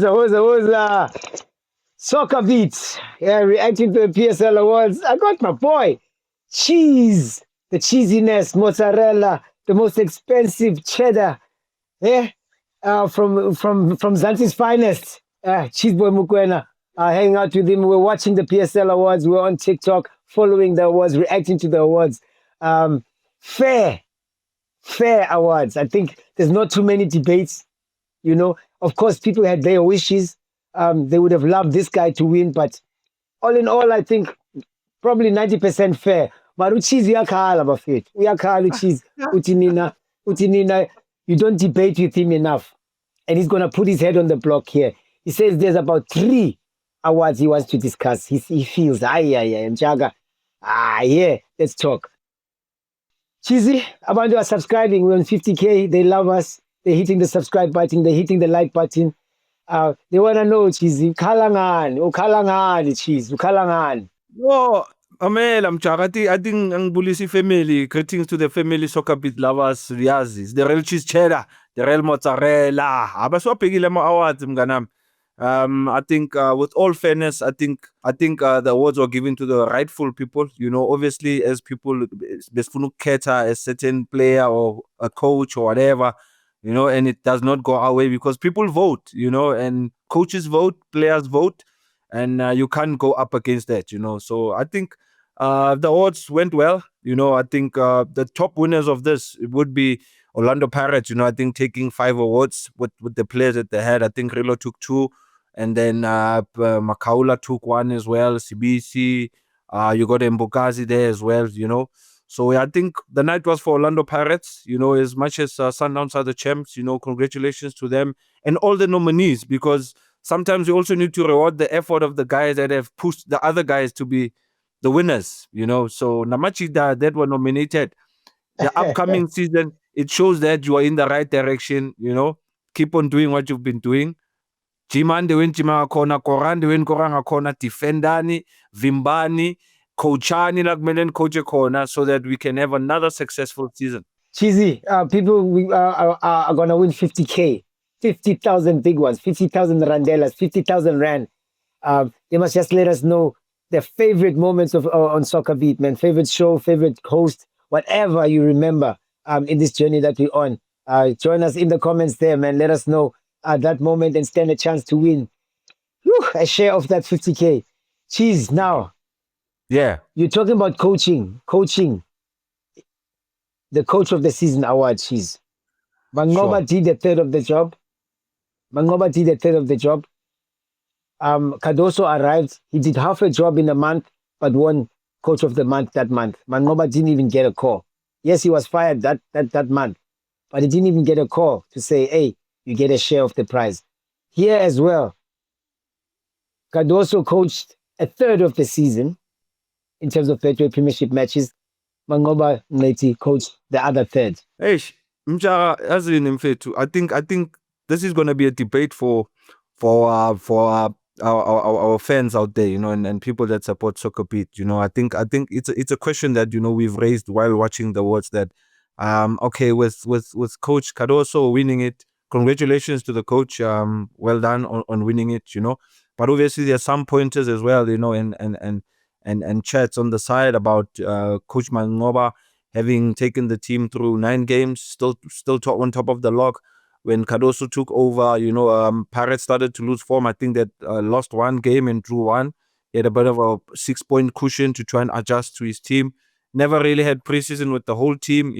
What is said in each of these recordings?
Woza. SoccerBeat. Yeah, reacting to the PSL awards. I got my boy. Cheez. The cheesiness, mozzarella, the most expensive cheddar. Yeah. From Zanzi's finest. Cheezboy Mokoena. Hanging out with him. We're watching the PSL awards. We're on TikTok, following the awards, reacting to the awards. Fair awards. I think there's not too many debates. Of course, people had their wishes. They would have loved this guy to win, but all in all, I think probably 90% fair. But Cheez uyakhala bafethu. Uyakhala Cheez. Utinina, you don't debate with him enough. And he's gonna put his head on the block here. He says there's about 3 awards he wants to discuss. He feels, Umjaka. Yeah, let's talk. Cheezy, abantu are subscribing. We're on 50K. They love us. They're hitting the subscribe button. They're hitting the like button. They want to know, Cheezy, ukhalangani, Cheez, ukhalangani. No, Amel, Umjaka. I think ang bulisi family. Greetings to the family SoccerBeat lovers. Riazis, the real cheese cheddar, the real mozzarella. Abaswapigile mo awards, mganam. I think with all fairness, I think the awards were given to the rightful people. Obviously, as people, besfunu khetha a certain player or a coach or whatever, and it does not go our way because people vote, and coaches vote, players vote, and you can't go up against that, So I think the awards went well. I think the top winners of this would be Orlando Pirates. I think taking 5 awards with the players that they had. I think Rele took 2. And then Makaula took 1 as well. CBC, you got Mbokazi there as well, So I think the night was for Orlando Pirates, as much as Sundowns are the champs, congratulations to them and all the nominees, because sometimes you also need to reward the effort of the guys that have pushed the other guys to be the winners, So Namachida that were nominated. The upcoming season, it shows that you are in the right direction, Keep on doing what you've been doing. Jiman de win Jima Kona, Koran de win Koranga Kona, Defendani, Vimbani, Coachani Lagmelen Coach Kona, so that we can have another successful season. Cheezy, people are going to win 50K, 50,000 big ones, 50,000 randelas, 50,000 rand. They must just let us know their favorite moments on SoccerBeat, man. Favorite show, favorite host, whatever you remember in this journey that we're on. Join us in the comments there, man. Let us know that moment and stand a chance to win a share of that 50K. Cheez, now. Yeah. You're talking about coaching. The coach of the season award, Cheez. Mangoba did a third of the job. Cardoso arrived. He did half a job in a month, but won coach of the month that month. Mangoba didn't even get a call. Yes, he was fired that month, but he didn't even get a call to say, hey, you get a share of the prize. Here as well, Cardoso coached a third of the season in terms of Betway Premiership matches. Mangoba Neti coached the other third. Hey, Umjaka, as in Mfetu, I think this is going to be a debate for our fans out there, and people that support SoccerBeat. I think it's a question that we've raised while watching the awards that okay, with Coach Cardoso winning it, congratulations to the coach. Well done on winning it, But obviously there are some pointers as well, and chats on the side about Coach Mangoba having taken the team through 9 games, still on top of the log. When Cardoso took over, Pirates started to lose form. I think that lost 1 game and drew 1. He had a bit of a 6-point cushion to try and adjust to his team. Never really had preseason with the whole team,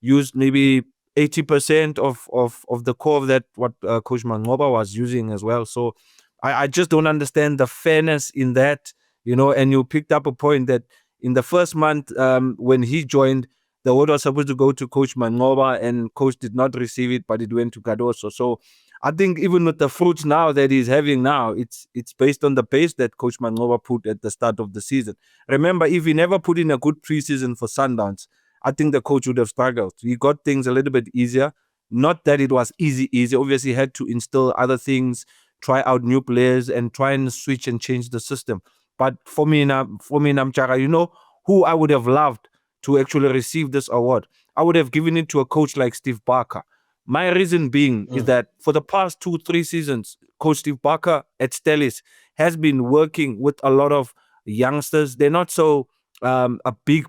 used maybe 80% of the core of that, what Coach Mangoba was using as well. So I just don't understand the fairness in that, and you picked up a point that in the first month when he joined, the award was supposed to go to Coach Mangoba and Coach did not receive it, but it went to Cardoso. So I think even with the fruits now that he's having now, it's based on the pace that Coach Mangoba put at the start of the season. Remember, if he never put in a good preseason for Sundowns, I think the coach would have struggled. He got things a little bit easier. Not that it was easy. Obviously, he had to instill other things, try out new players, and try and switch and change the system. But for me, Umjaka, who I would have loved to actually receive this award? I would have given it to a coach like Steve Barker. My reason being is Mm. that for the past 2, 3 seasons, Coach Steve Barker at Stellis has been working with a lot of youngsters. They're not so a big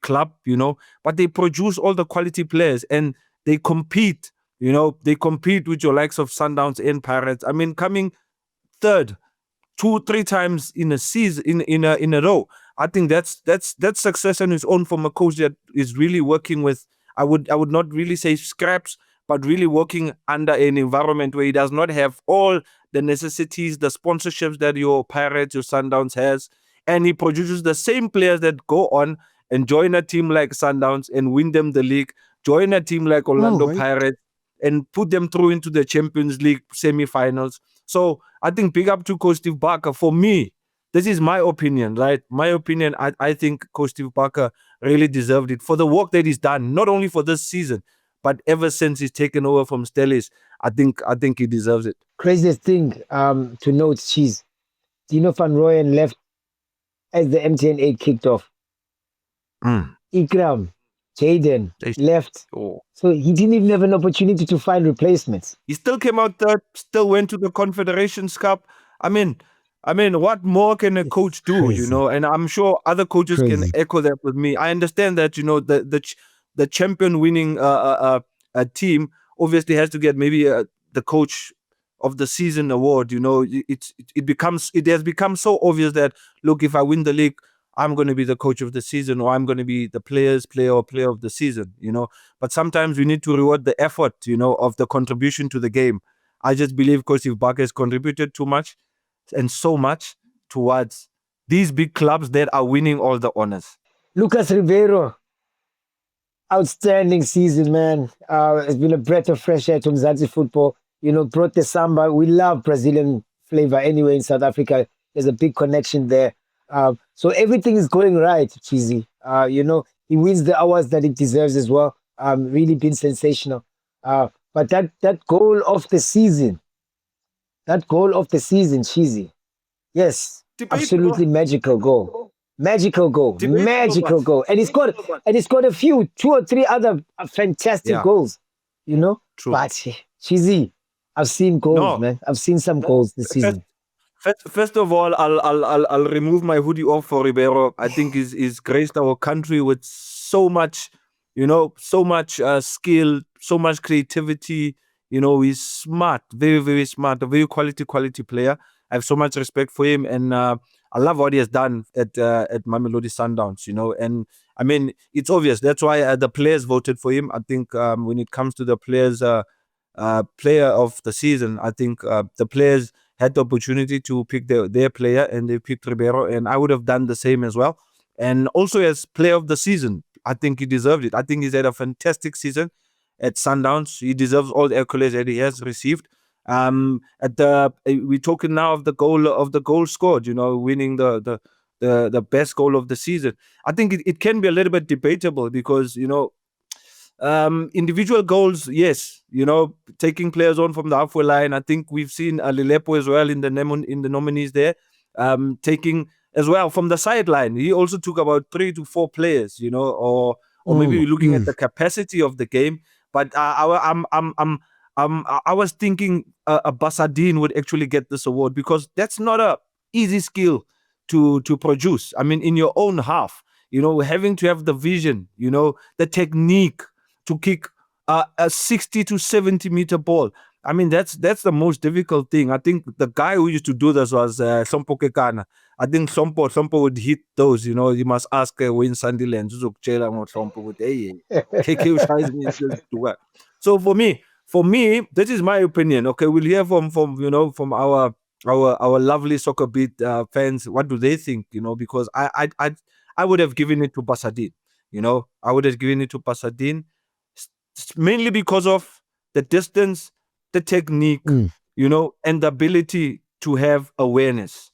club, but they produce all the quality players and they compete. They compete with your likes of Sundowns and Pirates. I mean, coming third 2, 3 times in a season in a row. I think that's success on its own from a coach that is really working with. I would not really say scraps, but really working under an environment where he does not have all the necessities, the sponsorships that your Pirates, your Sundowns has, and he produces the same players that go on and join a team like Sundowns and win them the league, join a team like All Orlando right. Pirates and put them through into the Champions League semi-finals. So I think big up to Coach Steve Barker. For me, this is my opinion, right? My opinion, I think Coach Steve Barker really deserved it for the work that he's done, not only for this season, but ever since he's taken over from Stellis. I think he deserves it. Craziest thing to note, Cheez. Dino van Rooyen left as the MTN 8 kicked off. Mm. Ikram, Jaden They- left. Oh. So he didn't even have an opportunity to find replacements. He still came out third, still went to the Confederations Cup. I mean, what more can a coach do? Crazy. And I'm sure other coaches can Crazy. echo that with me. I understand that the champion winning team obviously has to get maybe the coach of the season award. It has become so obvious that look, if I win the league, I'm going to be the coach of the season, or I'm going to be the player or player of the season. But sometimes we need to reward the effort, of the contribution to the game. I just believe Coach Steve Barker has contributed too much and so much towards these big clubs that are winning all the honors. Lucas Ribeiro, outstanding season, man. It's been a breath of fresh air to Mzansi football. Brought the samba. We love Brazilian flavor anyway in South Africa. There's a big connection there. So everything is going right, Cheezy. He wins the awards that he deserves as well. Really been sensational. But that goal of the season, Cheezy. Yes, absolutely magical goal. Magical goal. Debatable, Magical but- goal. And he's got a few, 2 or 3 other fantastic Yeah. goals. True. But Cheezy, I've seen goals, No. man. I've seen some goals this season. First of all, I'll remove my hoodie off for Ribeiro. I think he's graced our country with so much, skill, so much creativity. He's smart, very, very smart, a very quality player. I have so much respect for him, and I love what he has done at Mamelodi Sundowns. And I mean, it's obvious. That's why the players voted for him. I think when it comes to the players, player of the season, I think the players had the opportunity to pick their player, and they picked Ribeiro, and I would have done the same as well. And also as player of the season, I think he deserved it. I think he's had a fantastic season at Sundowns. He deserves all the accolades that he has received. We're talking now of the goal scored, winning the best goal of the season. I think it can be a little bit debatable because individual goals, yes, taking players on from the halfway line. I think we've seen Lilepo as well in the nominees there, taking as well from the sideline. He also took about 3 to 4 players, or maybe we're looking at the capacity of the game. But I was thinking a Basadien would actually get this award because that's not a easy skill to produce. I mean, in your own half, having to have the vision, the technique to kick a 60 to 70 meter ball. I mean, that's the most difficult thing. I think the guy who used to do this was Sompo Kekana. I think Sompo would hit those. You must ask Wayne Sandilands. Sompo would, hey, KK ushayisa izinto. So for me, this is my opinion. Okay, we'll hear from our lovely SoccerBeat fans. What do they think? Because I would have given it to Basadien. I would have given it to Basadien mainly because of the distance, the technique, and the ability to have awareness.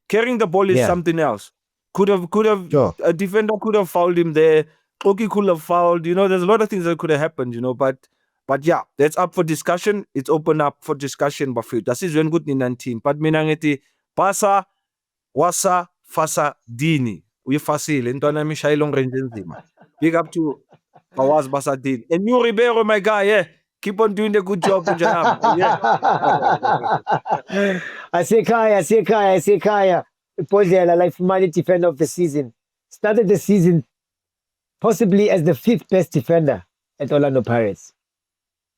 Carrying the ball is Yeah. something else. Could have Sure. a defender could have fouled him there. Oki could have fouled. There's a lot of things that could have happened. But yeah, that's up for discussion. It's open up for discussion. Bafit. Das ist wenn gut in 19. But mina ngithi pasa wasa fasa dini. Uyifasile intwana mishayilo ngirenze nzima. Big up to Fawaaz Basadien. And you Ribeiro, my guy, yeah. Keep on doing the good job, Jam. Yeah. Asekaya. Podlela, like Mali defender of the season. Started the season possibly as the 5th best defender at Orlando Pirates,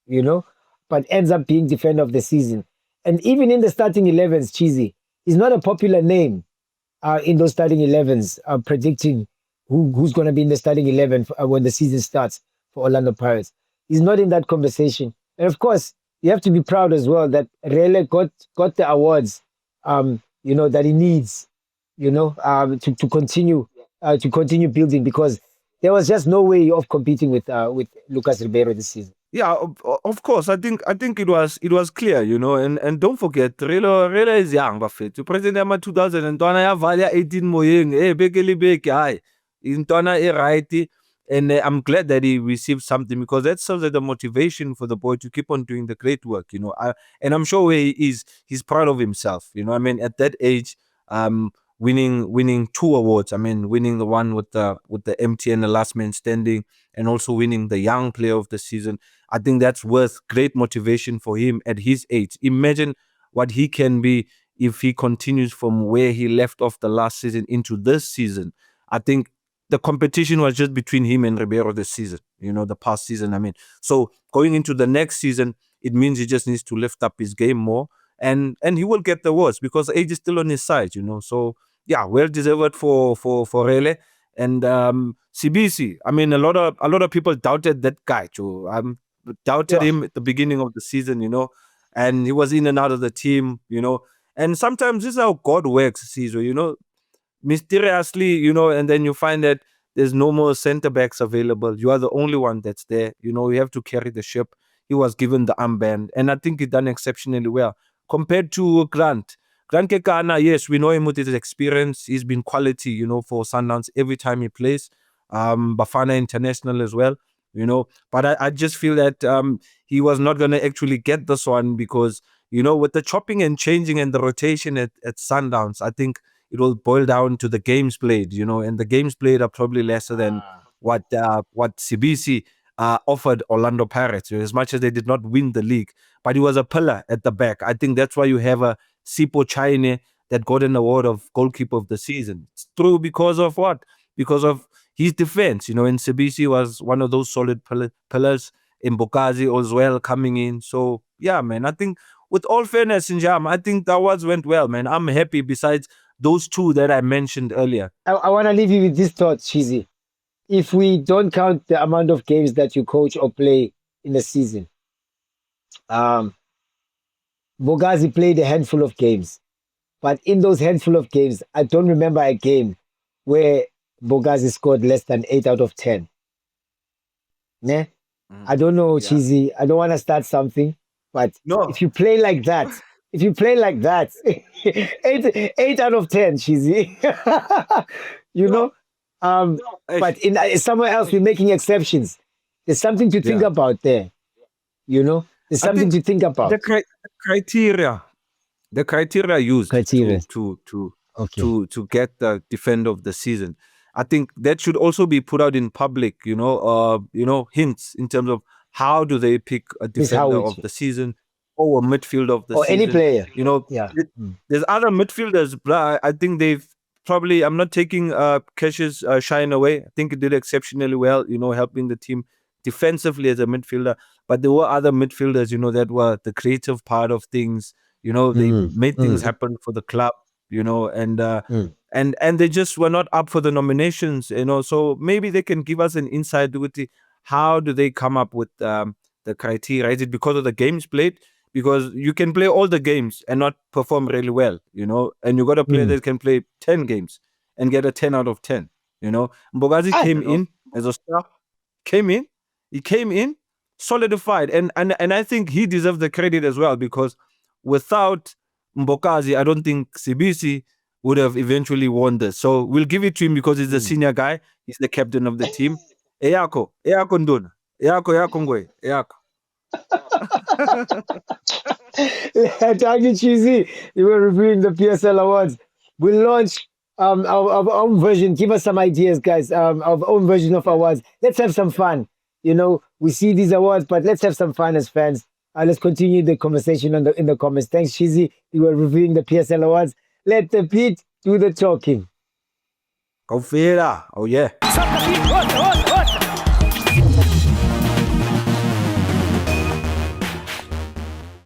you know, but ends up being defender of the season. And even in the starting 11s, Cheezy, he's not a popular name in those starting 11s, predicting who's going to be in the starting 11 when the season starts for Orlando Pirates. He's not in that conversation. And of course, you have to be proud as well that Rele got the awards, that he needs, to continue building, because there was just no way of competing with Lucas Ribeiro this season. Yeah, of course. I think it was clear, and don't forget, Rele is young, Buffett. President Ama 2000 and Tona ya Valia 18 moyeng, bekele beke, hi. In Tona right. And I'm glad that he received something, because that serves as the motivation for the boy to keep on doing the great work, and I'm sure he's proud of himself, I mean, at that age, winning 2 awards. I mean, winning the one with the MTN, the last man standing, and also winning the young player of the season. I think that's worth great motivation for him at his age. Imagine what he can be if he continues from where he left off the last season into this season. I think the competition was just between him and Ribeiro this season, the past season. I mean, so going into the next season, it means he just needs to lift up his game more, and he will get the awards because age is still on his side, So yeah, well deserved for Rele. And CBC, I mean, a lot of people doubted that guy, too. Doubted him at the beginning of the season, and he was in and out of the team, And sometimes this is how God works, Caesar, mysteriously, and then you find that there's no more center backs available. You are the only one that's there. You have to carry the ship. He was given the armband, and I think he done exceptionally well compared to Grant. Grant Kekana, yes, we know him with his experience. He's been quality, for Sundowns every time he plays. Bafana International as well, But I just feel that he was not going to actually get this one because, with the chopping and changing and the rotation at Sundowns, I think it will boil down to the games played, and the games played are probably lesser than what CBC offered Orlando Pirates, as much as they did not win the league. But he was a pillar at the back. I think that's why you have a Sipo Chaine that got an award of goalkeeper of the season. It's true because of what? Because of his defense, and CBC was one of those solid pillars. In Bokazi as well coming in. So yeah, man, I think with all fairness in Jam, I think the awards went well, man. I'm happy besides those 2 that I mentioned earlier. I want to leave you with this thought, Cheezy. If we don't count the amount of games that you coach or play in a season, Bogazi played a handful of games. But in those handful of games, I don't remember a game where Bogazi scored less than 8 out of 10. Ne? I don't know, Cheezy. I don't want to start something, but if you play like that, 8 out of 10, Cheezy. But in somewhere else, we're making exceptions. There's something to think about there. There's something to think about. The criteria used to get the defender of the season. I think that should also be put out in public, hints in terms of how do they pick a defender of the season or a midfielder of the season. Or any player. There's other midfielders, but I think they've probably, I'm not taking Cash's shine away. I think he did exceptionally well, helping the team defensively as a midfielder. But there were other midfielders, that were the creative part of things. They made things happen for the club, and they just were not up for the nominations, So maybe they can give us an insight with how do they come up with the criteria? Is it because of the games played? Because you can play all the games and not perform really well, and you got a player that can play 10 games and get a 10 out of 10, Mbogazi came in as a star, he came in, solidified, and I think he deserves the credit as well, because without Mbokazi, I don't think CBC would have eventually won this. So we'll give it to him because he's the senior guy, he's the captain of the team. Eyako nduna, eyako ngwe, eyako. Thank you, Cheezy. You were reviewing the PSL awards. We'll launch our own version. Give us some ideas, guys. Our own version of awards. Let's have some fun. You know, we see these awards, but let's have some fun as fans. Let's continue the conversation in the comments. Thanks, Cheezy. You were reviewing the PSL awards. Let the beat do the talking. Go Fela. Oh yeah. SoccerBeat,